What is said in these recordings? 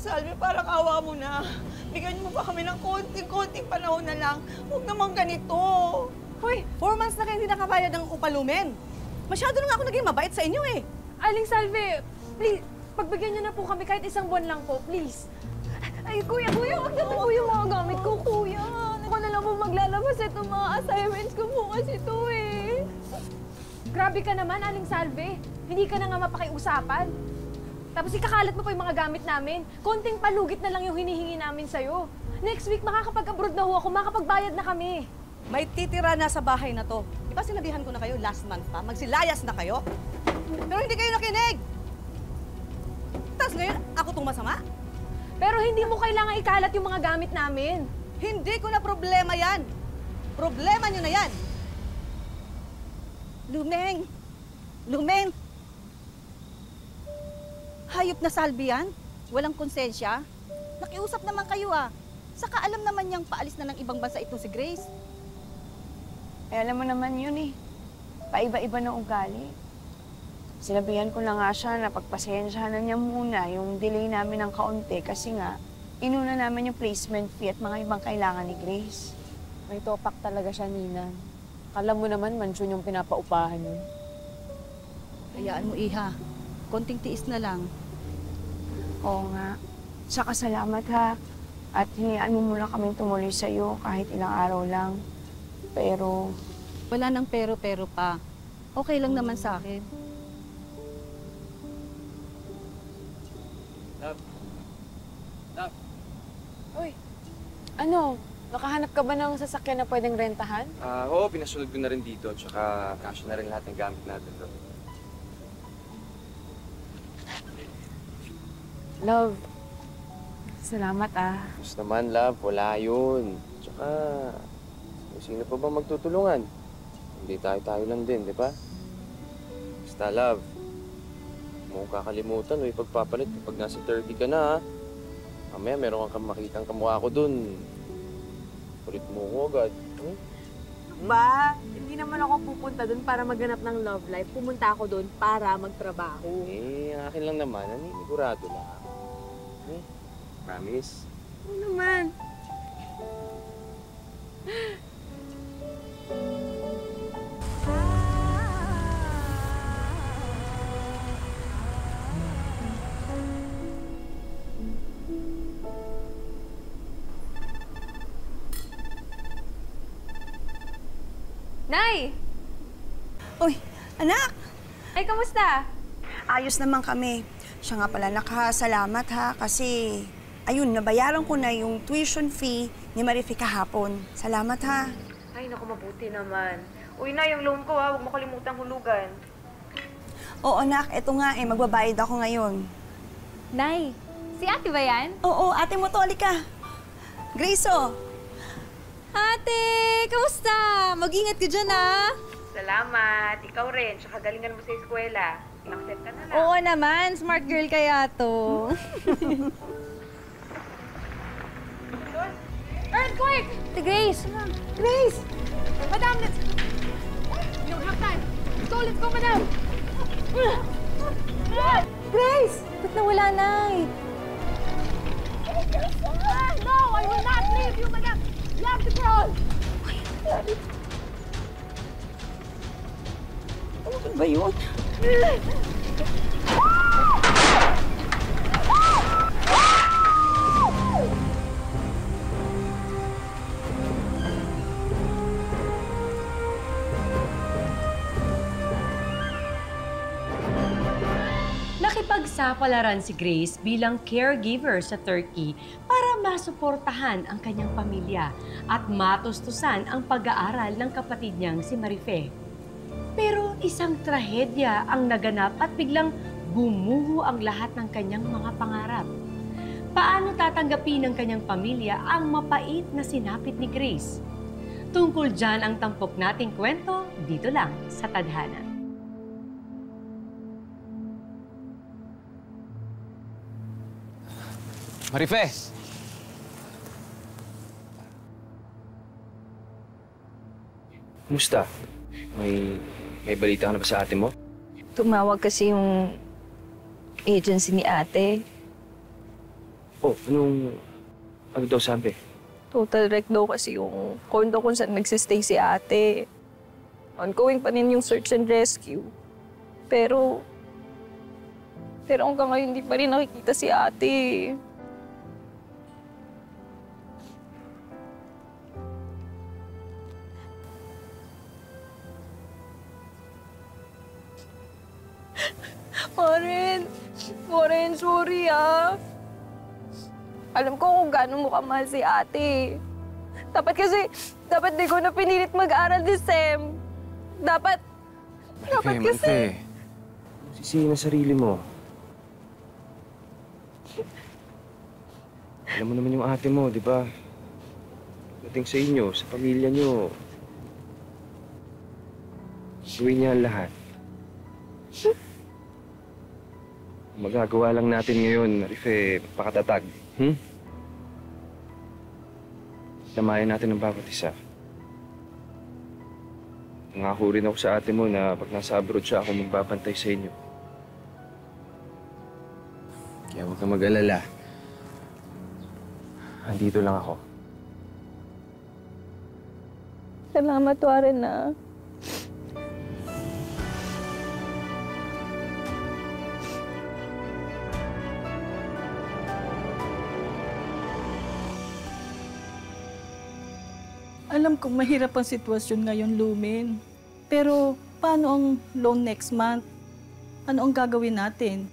Salve, parang awa mo na. Bigyan mo ba kami ng konting panahon na lang? Huwag naman ganito. Hoy, 4 months na kayo hindi nakabayad ng upalumen. Masyado na nga ako naging mabait sa inyo eh. Aling Salve, please, pagbigyan niyo na po kami kahit 1 buwan lang po, please. Ay, kuya, huwag na po yung mga gamit ko, kuya. Ako na lang po maglalabas itong mga assignments ko po kasi ito eh. Grabe ka naman, Aling Salve. Hindi ka na nga mapakiusapan. Tapos ikakalat mo pa yung mga gamit namin. Konting palugit na lang yung hinihingi namin sa'yo. Next week, makakapag-abroad na ho ako, makakapagbayad na kami. May titira na sa bahay na to. Di ba sinabihan ko na kayo last month pa? Magsilayas na kayo? Pero hindi kayo nakinig. Tapos ngayon, ako tong masama? Pero hindi mo kailangan ikalat yung mga gamit namin. Hindi ko na problema yan. Problema nyo na yan. Lumeng! Lumeng! Hayop na Salvi yan. Walang konsensya. Nakiusap naman kayo ah. Saka alam naman niyang paalis na ng ibang bansa itong si Grace. Eh, alam mo naman yun eh. Paiba-iba ng ugali. Sinabihan ko na nga siya na pagpasensyahan na niya muna yung delay namin ng kaunti kasi nga, inuna namin yung placement fee at mga ibang kailangan ni Grace. May topak talaga siya, Nina. Kala mo naman, mansyon yung pinapaupahan yun. Hayaan mo, Iha. Konting tiis na lang. Oo nga. Saka salamat ha. At hinayaan mo muna kaming tumuloy sa'yo kahit ilang araw lang. Pero... Wala nang pero-pero pa. Okay lang naman sa akin. Love. Uy, ano? Nakahanap ka ba ng sasakyan na pwedeng rentahan? Oo, pinasunod ko na rin dito. Tsaka kasya na rin lahat ng gamit natin doon. Love, salamat ah. Gusto naman, love. Wala yun. Tsaka, sino pa ba magtutulungan? Hindi tayo lang din, di ba? Basta, love. Huwag mong kakalimutan o ipagpapalit kapag nasa 30 ka na, ha? Mamaya, meron kang makitang kamukha ko dun. Kulit mo ko agad. Ba, hindi naman ako pupunta doon para maghanap ng love life. Pumunta ako doon para magtrabaho. Eh, ang akin lang naman. Naninisigurado lang. Promise? Oo naman. Nay! Uy, anak! Ay, kamusta? Ayos naman kami. Siya nga pala, nakasalamat ha, kasi ayun, nabayaran ko na yung tuition fee ni Marife kahapon. Salamat ha. Ay, naku, mabuti naman. Uy na, yung loan ko ha, huwag mo kalimutang hulugan. Oo, anak, eto nga eh, magbabayad ako ngayon. Nay, si ate ba yan? Oo, ate mo to, halika. Grace, oh. Ate, kamusta? Mag-ingat ka dyan, ah. Salamat. Ikaw rin. Tsaka galingan mo sa eskwela. Accept ka na lang. Oo naman, smart girl kaya to. Earthquake! Si Grace! Grace! Madam, let's... We don't have time. Let's go, madam! Grace! Ba't nawala na eh? No, I will not leave you, madam! You have to crawl! Ano ba yun? Nakipagsapalaran si Grace bilang caregiver sa Turkey para masuportahan ang kanyang pamilya at matustusan ang pag-aaral ng kapatid niyang si Marife. Pero isang trahedya ang naganap at biglang gumuho ang lahat ng kanyang mga pangarap. Paano tatanggapin ng kanyang pamilya ang mapait na sinapit ni Grace? Tungkol dyan ang tampok nating kwento dito lang sa Tadhana. Marife! Kumusta? May balita ka na ba sa ate mo? Tumawag kasi yung agency ni ate. Oh, ano daw sabi? Total wreck daw kasi yung condo kung saan nagsistay si ate. Ongoing pa rin yung search and rescue. Pero hanggang ngayon hindi pa rin nakikita si ate. Maren, sorry ah. Alam ko kung gaano mo kamahal si ate. Dapat di ko na pinilit mag-aral this sem. Dapat kasi... Marife, sisihin na sarili mo. Alam mo naman yung ate mo, di ba? Dating sa inyo, sa pamilya nyo. Gawin niya ang lahat. Magagawa lang natin ngayon, Marife, pakatatag. Tamayan natin ang bawat isa. Nangako rin ako sa ate mo na pag nasa abroad siya, ako magbabantay sa inyo. Kaya huwag kang mag-alala. Andito lang ako. Salamat, Warren na. Alam kong mahirap ang sitwasyon ngayon, Lumin. Pero paano ang loan next month? Ano ang gagawin natin?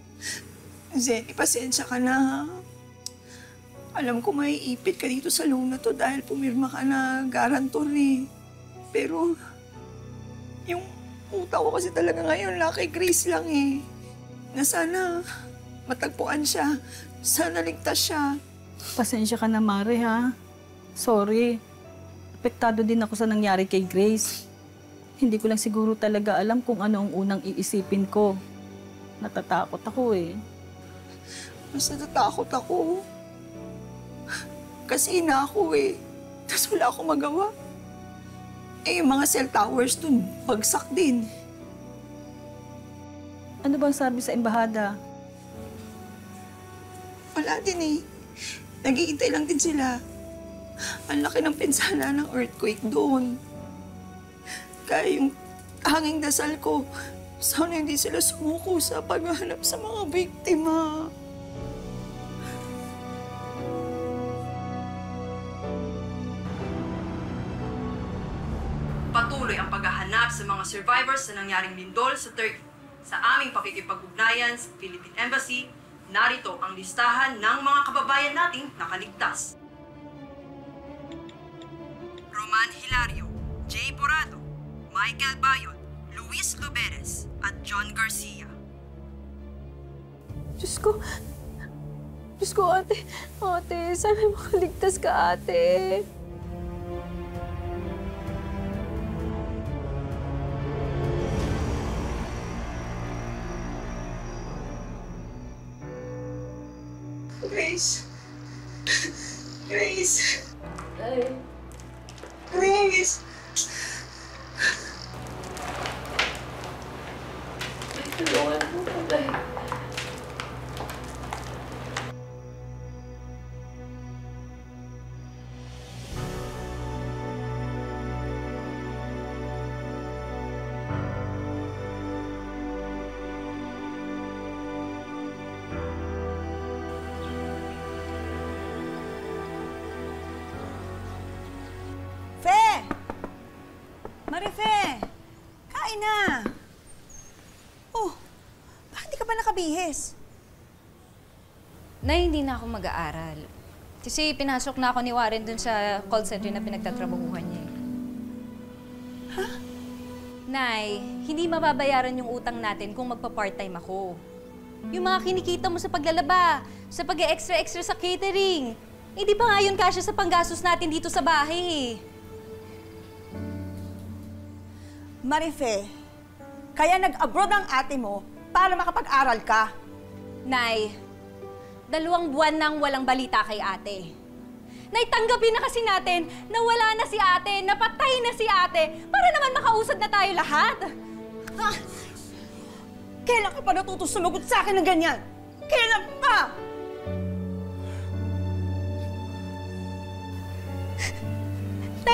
Zenny, pasensya ka na, ha? Alam ko maiipit ka dito sa loan na to dahil pumirma ka na guarantor eh. Pero, yung utang ko kasi talaga ngayon, kay Grace lang eh. Na sana matagpuan siya. Sana ligtas siya. Pasensya ka na, Mare, ha? Sorry. Apektado din ako sa nangyari kay Grace. Hindi ko lang siguro talaga alam kung ano ang unang iisipin ko. Natatakot ako eh. Mas natatakot ako. Kasi ina ako eh. Tapos wala akong magawa. Eh, yung mga cell towers dun, bagsak din. Ano bang sabi sa embahada? Wala din eh. Nag-iintay lang din sila. Ang laki ng pinsala ng earthquake doon. Kaya yung tanging dasal ko, sana hindi sila sumuko sa paghahanap sa mga biktima. Patuloy ang paghahanap sa mga survivors sa nangyaring lindol sa Turkey. Sa aming pakikipag-ugnayan sa Philippine Embassy, narito ang listahan ng mga kababayan nating nakaligtas. Roman Hilario, Jay Porado, Michael Bayot, Luis Luberes, at John Garcia. Diyos ko, ate, sana makaligtas ka, ate. Grace. Grace. Ay. Grace. Tulungan mo ko, tay. Fe! Marife! Kain na! Oh, bakit di ka ba nakabihis? Nay, hindi na ako mag-aaral. Kasi pinasok na ako ni Warren dun sa call center na pinagtatrabahuhan niya. Ha? Nay, hindi mababayaran yung utang natin kung magpa-part-time ako. Yung mga kinikita mo sa paglalaba, sa pag-extra-extra sa catering, hindi pa nga yun kasya sa panggastos natin dito sa bahay. Marife, kaya nag-abroad ang ate mo para makapag-aral ka. Nay, 2 buwan nang walang balita kay ate. Nay, tanggapin na kasi natin na wala na si ate, napatay na si ate, para naman makausad na tayo lahat. Ha? Kailan ka pa natuto sumagot sa akin ng ganyan? Kailan pa?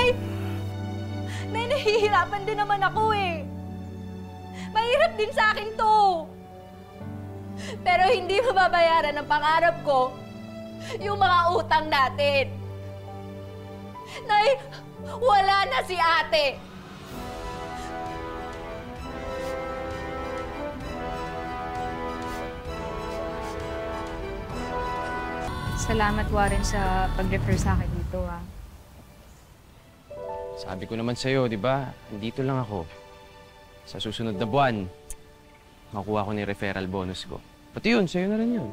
Nay! Nay, nahihirapan din naman ako eh. Mahirap din sa akin to. Pero hindi mababayaran ng pangarap ko yung mga utang natin. Nay, wala na si ate. Salamat, Warren, sa pag-refer sa akin dito, ha. Sabi ko naman sa'yo, di ba? Andito lang ako. Sa susunod na buwan, makuha ko ni referral bonus ko. Pati yun, sa'yo na rin yun.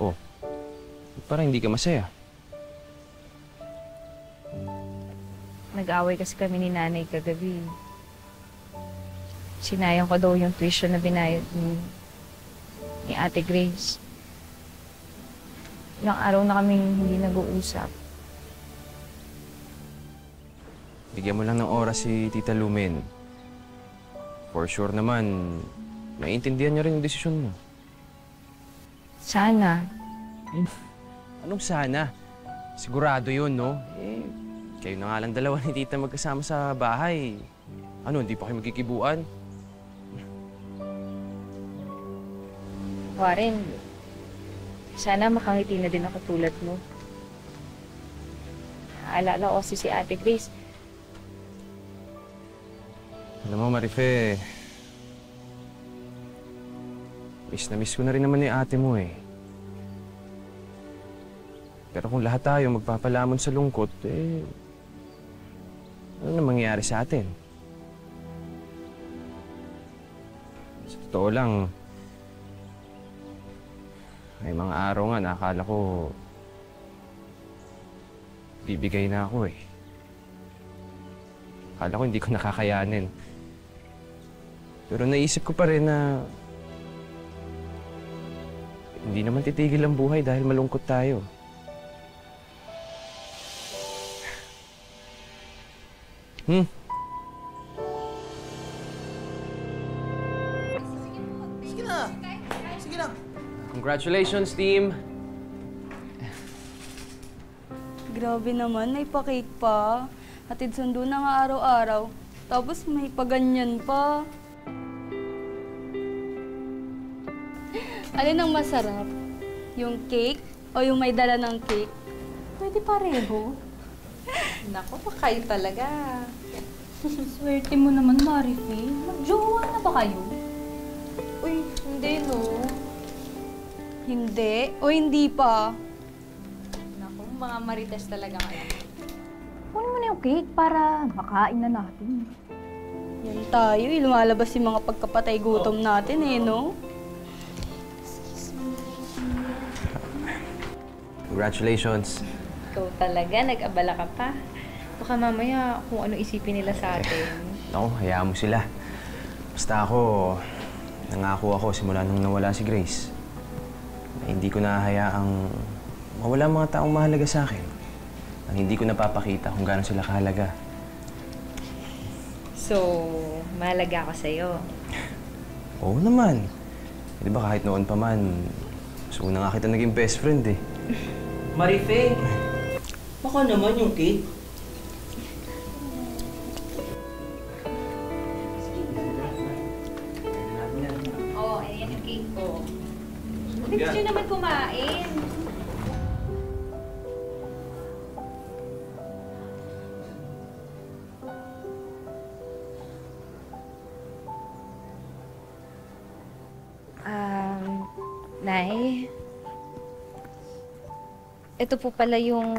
Oh, parang hindi ka masaya. Nag-away kasi kami ni nanay kagabi. Sinayang ko daw yung tuition na binayad ni Ate Grace. Ilang araw na kaming hindi nag-uusap. Bigyan mo lang ng oras si Tita Lumen. For sure naman, naiintindihan niya rin yung desisyon mo. Sana. Anong sana? Sigurado yun, no? Kayo na nga lang dalawa ni Tita magkasama sa bahay. Ano, hindi pa kayo magkikibuan? Warren, sana makangiti na din ako tulad mo. Naalala ko si Ate Grace. Alam mo, Marife, miss na miss ko na rin naman ni ate mo eh. Pero kung lahat tayo magpapalamon sa lungkot, ano na mangyayari sa atin? Sa totoo lang, may mga araw nga na akala ko bibigay na ako eh. Akala ko hindi ko nakakayanin. Pero naisip ko pa rin na hindi naman titigil ang buhay dahil malungkot tayo. Sige na. Sige na. Congratulations, team! Grabe naman, naipakake pa. Hatid sundo na nga araw-araw. Tapos may paganyan pa. Alin ang masarap? Yung cake o yung may dala ng cake? Pwede pareho. Naku, pa kayo talaga. Swerte mo naman, Marife. Mag-jowa na ba kayo? Uy, hindi no. Hindi? O hindi pa? Naku, mga marites talaga kayo. Kunin mo na yung cake para makain na natin. Yan tayo, lumalabas yung mga pagkapatay gutom natin eh, no? Congratulations. Ikaw talaga, nag-abala ka pa. Baka mamaya kung ano isipin nila sa atin. Naku, hayaan mo sila. Basta ako, nangako ako simula nung nawala si Grace. Na hindi ko nahahayaang mawala mga taong mahalaga sa akin. Nang hindi ko napapakita kung gaano sila kahalaga. So, mahalaga ako sa'yo. Oo naman. Di ba kahit noon pa man, mas una nga kita naging best friend eh. Marife, baka naman yung cake. Oo, ayan yung cake ko. Gusto nyo naman kumain. Nay, ito po pala yung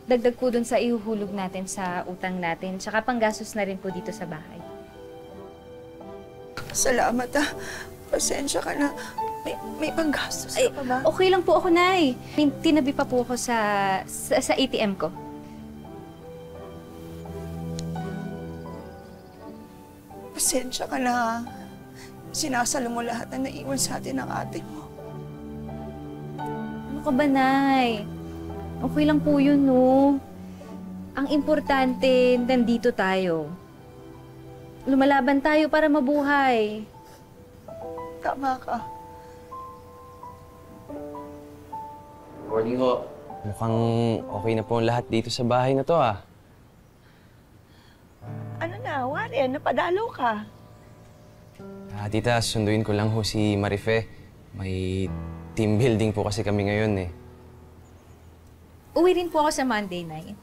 dagdag po dun sa ihuhulog natin sa utang natin, tsaka panggastos na rin po dito sa bahay. Salamat ah. Pasensya ka na. May panggastos ka pa ba? Okay lang po ako, Nay. Tinabi pa po ako sa ATM ko. Pasensya ka na. Sinasalo mo lahat na naiwan sa atin ng ate mo. Ano ka ba, Nay? Okay lang po yun, no? Ang importante, nandito tayo. Lumalaban tayo para mabuhay. Tama ka. Morning ho. Mukhang okay na po ang lahat dito sa bahay na to ah. Ano na, Warren? Napadalo ka. Tita, sunduin ko lang ho si Marife. May team building po kasi kami ngayon eh. Uwi rin po ako sa Monday, Nay.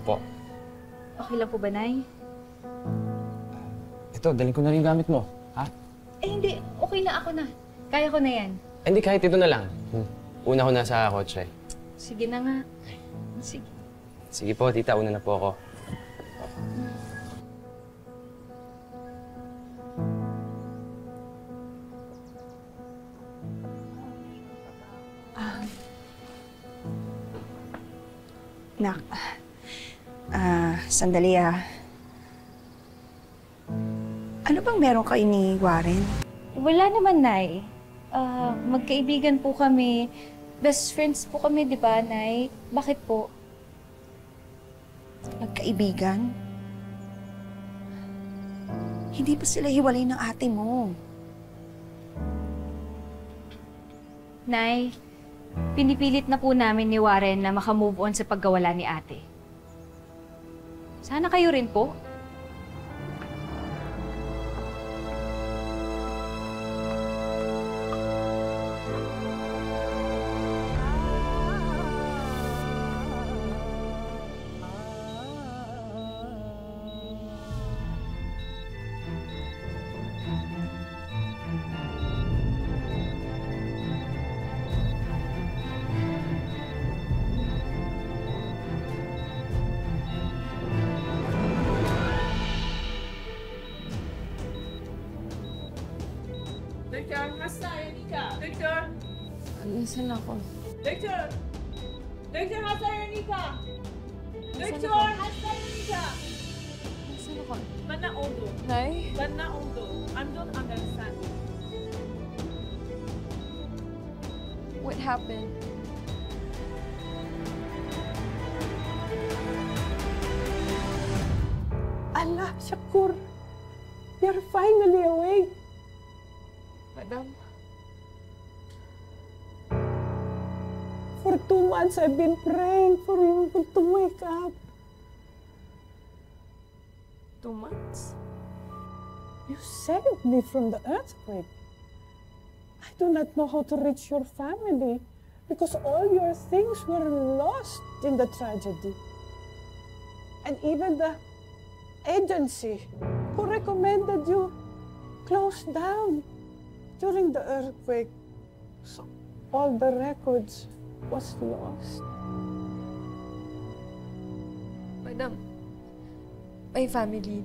Opo. Okay lang po ba, Nay? Ito, dalhin ko na rin gamit mo. Ha? Hindi. Okay na ako na. Kaya ko na yan. Hindi, kahit ito na lang. Una ko na sa kotse. Sige na nga. Sige. Sige po, tita. Una na po ako. Nak, sandali Ano bang meron kayo ni Warren? Wala naman, Nay. Magkaibigan po kami. Best friends po kami, di ba, Nay? Bakit po? Magkaibigan? Hindi pa sila hiwalay ng ate mo. Nay, pinipilit na po namin ni Warren na makamove on sa pagkawala ni ate. Sana kayo rin po. Victor, hasta Erika? Victor? Nasaan ako? Victor? Victor, hasta Erika? Victor, hasta Erika? Nasaan ako? Bana Odo. Nay? Bana Odo. I don't understand. What happened? Allah, Shakur. You're finally awake. Madam? For 2 months, I've been praying for you to wake up. 2 months? You saved me from the earthquake. I do not know how to reach your family because all your things were lost in the tragedy. And even the agency who recommended you closed down during the earthquake. So all the records was lost. Madam, my family.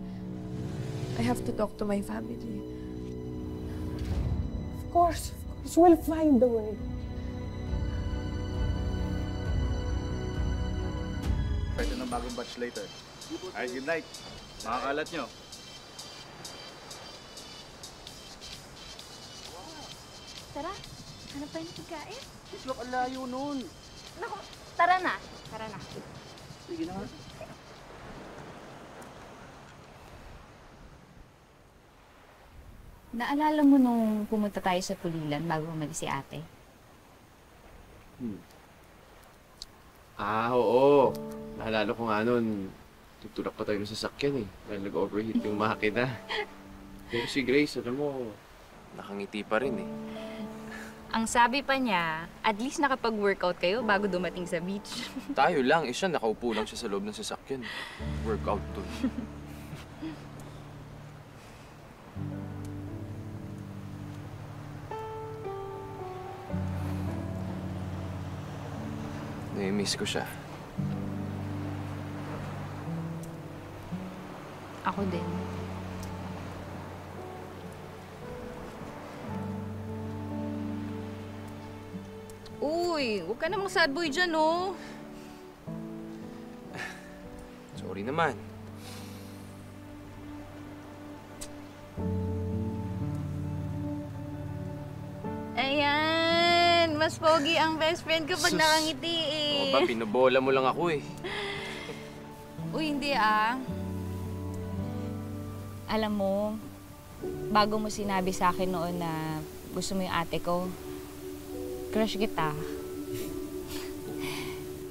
I have to talk to my family. Of course, we'll find a way. Ito ng bagong batch later. Ay, good night. Makakalat nyo. Tara, hanap tayo ng pagkain. Islok, ang layo nun. Naku, tara na. Tara na. Sige na nga. Naalala mo nung pumunta tayo sa Pulilan bago umalis si ate? Oo. Naalala ko nga nun, tutulak pa tayo ng sasakyan eh. Dahil nag-overheat yung makina. Pero si Grace, alam mo, nakangiti pa rin eh. Ang sabi pa niya, at least nakapag-workout kayo bago dumating sa beach. Tayo lang, siya nakaupo lang siya sa loob ng sasakyan. Workout to. Nai-miss ko siya. Ako din. Uy, huwag ka namang sad boy dyan, oh. Sorry naman. Ayan, mas pogi ang best friend ko pag Sus. nakangiti eh. Oo ba, pinobola mo lang ako eh. Uy, hindi ah. Alam mo, bago mo sinabi sa akin noon na gusto mo yung ate ko. Crush kita.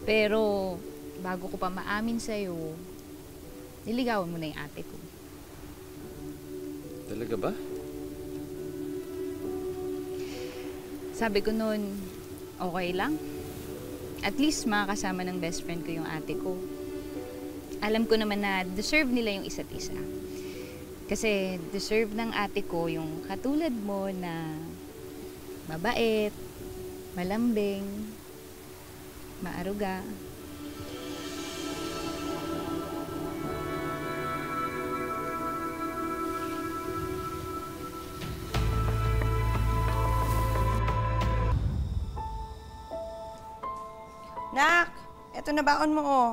Pero bago ko pa maamin sa'yo, niligawan mo na yung ate ko. Talaga ba? Sabi ko noon, okay lang. At least makakasama ng best friend ko yung ate ko. Alam ko naman na deserve nila yung isa't isa. Kasi deserve ng ate ko yung katulad mo na mabait, malambing, maaruga. Nak, eto na baon mo, oh.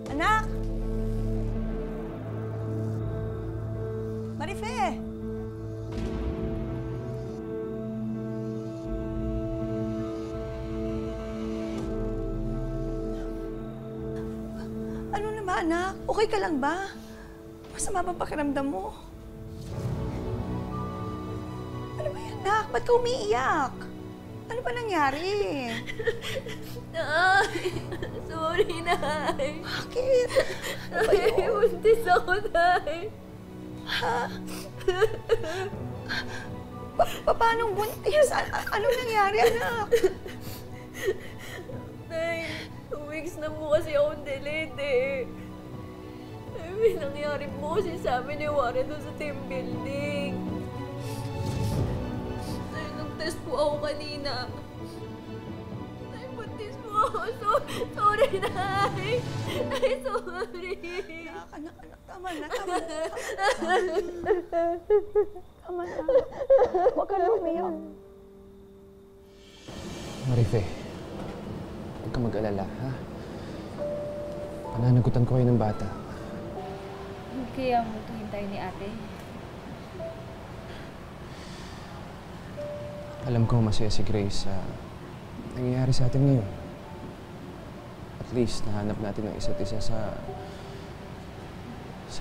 Anak! Marife! Ano na ba, anak? Okay ka lang ba? Masama ba pakiramdam mo? Ano ba yan, anak? Ba't ka umiiyak? Ano ba nangyari? Nay! Sorry, Nay! Bakit? Ano ba yun? Buntis ako, Nay! Ha? Paanong buntis? Anong nangyari, anak? Nay, 2 weeks na po kasi akong delayed eh. May nangyari po kasi sa amin ni Warren doon sa team building. Nay, nag-test po ako kanina. Nay, buntis po ako. Sorry, Nay. Nay, sorry. Anak, tama na. Tama na. Huwag ka na umiyak. Marife, huwag ka mag-alala, ha? Pananagutan ko kayo ng bata. Kaya mo ito hintay ni ate. Alam ko masaya si Grace sa nangyayari sa atin ngayon. At least, nahanap natin ang isa't isa sa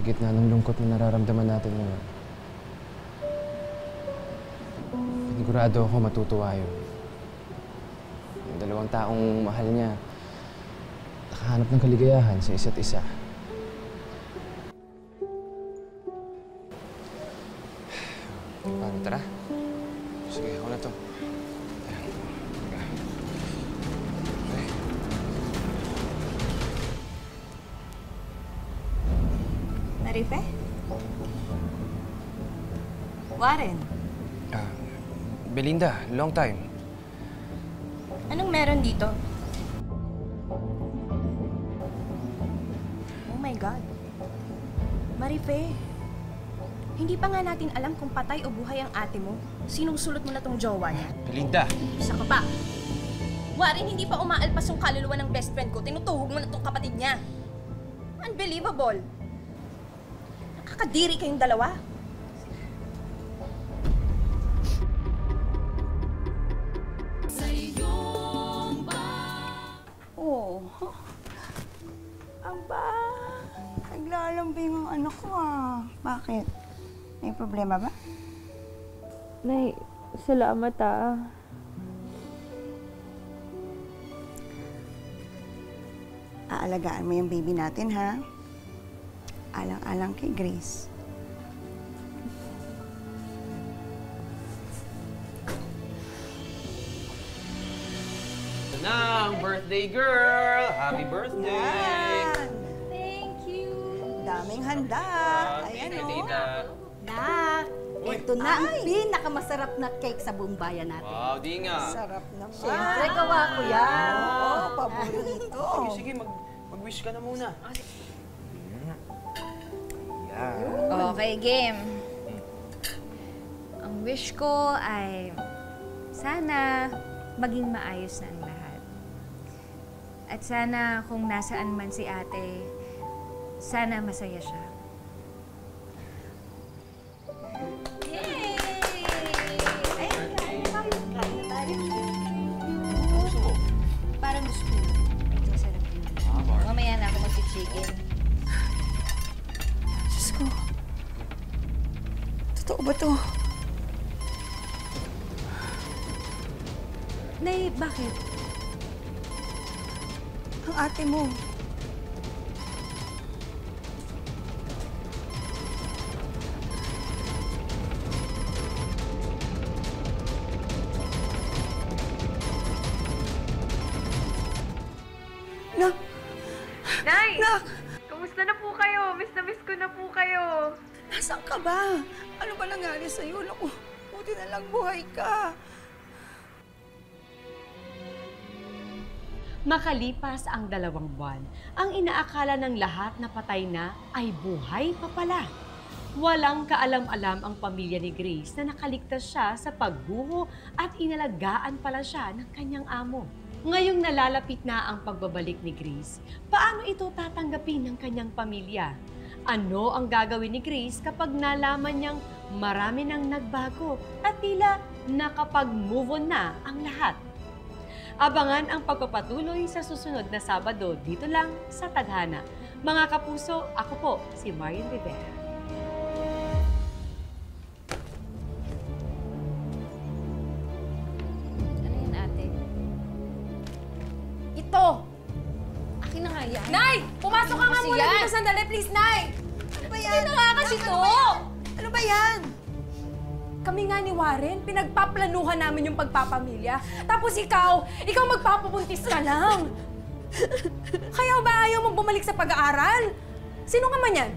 gitna ng lungkot na nararamdaman natin ngayon. Panigurado ako matutuwa yun. Yung 2 taong mahal niya, nakahanap ng kaligayahan sa isa't isa. Paano, tara? Sige, ako na to. Marife? Warren, Belinda, long time. anong meron dito? Oh my God. Marife, hindi pa nga natin alam kung patay o buhay ang ate mo. Sinusulot mo na tong jowa niya. Belinda! Isa ka pa. Warren, hindi pa umaalpas yung kaluluwa ng best friend ko. Tinutuhog mo na tong kapatid niya. Unbelievable. Nakakadiri kayong dalawa. Oh. Aba, naglalambing ang anak ko, ah. Bakit? May problema ba? Nay, salamat ah. Aalagaan mo yung baby natin, ha? Alang-alang kay Grace. Ito na ang birthday girl! Happy birthday! Yan! Thank you. Daming handa. Ayan, oh. Tita. Nak, ito na ang pinakamasarap na cake sa buong bayan natin. Wow, di nga. Sarap naman. Siyempre, gawa ko yan. Oo, paborito. Sige, mag-wish ka na muna. Okay, game. Ang wish ko ay sana maging maayos na ang lahat. At sana kung nasaan man si ate, sana masaya siya. Yay! Ayun, kain na tayo. Kain na tayo. dito. Nay, bakit? Ang ate mo. Nak! Nay! Nak! Kamusta na po kayo? Miss na miss ko na po kayo. Nasaan ka ba? Ano ba nangyari sa'yo? Naku, buti na lang buhay ka. Makalipas ang 2 buwan, ang inaakala ng lahat na patay na ay buhay pa pala. Walang kaalam-alam ang pamilya ni Grace na nakaligtas siya sa pagguho at inalagaan pala siya ng kanyang amo. Ngayong nalalapit na ang pagbabalik ni Grace, paano ito tatanggapin ng kanyang pamilya? Ano ang gagawin ni Grace kapag nalaman niyang marami nang nagbago at tila nakapag-move on na ang lahat? Abangan ang pagpapatuloy sa susunod na Sabado dito lang sa Tadhana. Mga kapuso, ako po si Marian Rivera. Ano yan, ate? Ito! Akin na nga yan. Nay! Pumasok ka nga muna dito sandali, please, Nay! Ano ba yan? Hindi nakakasito! Ano ba yan? Kami nga ni Warren, pinagpaplanuhan namin yung pagpapamilya. Tapos ikaw magpapabuntis ka lang. Kaya ba ayaw mong bumalik sa pag-aaral? Sino ka man yan?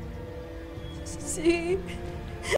Si